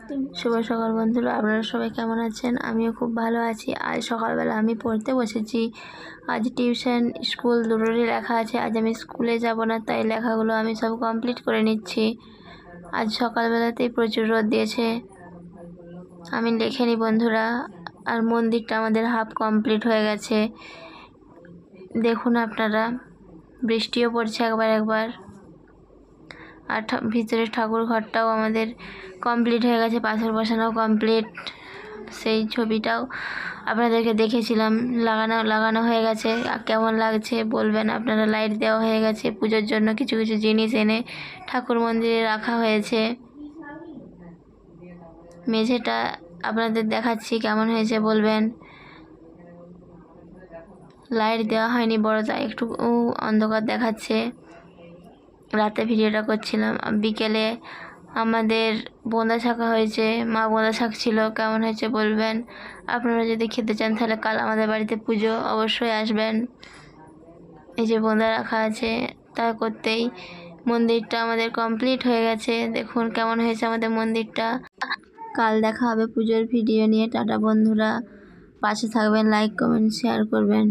শুভ সকাল বন্ধুরা, আপনারা সবাই কেমন আছেন? আমিও খুব ভালো আছি। আজ সকালবেলা আমি পড়তে বসেছি। আজ টিউশন স্কুল দুটোরই লেখা আছে। আজ আমি স্কুলে যাব না, তাই লেখাগুলো আমি সব কমপ্লিট করে নিচ্ছি। আজ সকালবেলাতেই প্রচুর রোদ দিয়েছে। আমি লিখে নিই বন্ধুরা। আর মন্দিরটা আমাদের হাফ কমপ্লিট হয়ে গেছে, দেখুন আপনারা। বৃষ্টিও পড়ছে একবার একবার। আর ভিতরে ঠাকুর ঘরটাও আমাদের কমপ্লিট হয়ে গেছে, পাথর বসানোও কমপ্লিট। সেই ছবিটাও আপনাদেরকে দেখেছিলাম, লাগানো হয়ে গেছে। কেমন লাগছে বলবেন আপনারা। লাইট দেওয়া হয়ে গেছে। পুজোর জন্য কিছু কিছু জিনিস এনে ঠাকুর মন্দিরে রাখা হয়েছে। মেঝেটা আপনাদের দেখাচ্ছি, কেমন হয়েছে বলবেন। লাইট দেওয়া হয়নি বড়, তাই একটু অন্ধকার দেখাচ্ছে। রাতে ভিডিওটা করছিলাম। বিকেলে আমাদের বোঁদা ছাকা হয়েছে, মা বোঁদা ছাকছিল। কেমন হয়েছে বলবেন। আপনারা যদি খেতে চান তাহলে কাল আমাদের বাড়িতে পুজো, অবশ্যই আসবেন। এই যে বোঁদা রাখা আছে, তা করতেই মন্দিরটা আমাদের কমপ্লিট হয়ে গেছে। দেখুন কেমন হয়েছে আমাদের মন্দিরটা। কাল দেখা হবে পুজোর ভিডিও নিয়ে। টাটা বন্ধুরা, পাশে থাকবেন, লাইক কমেন্ট শেয়ার করবেন।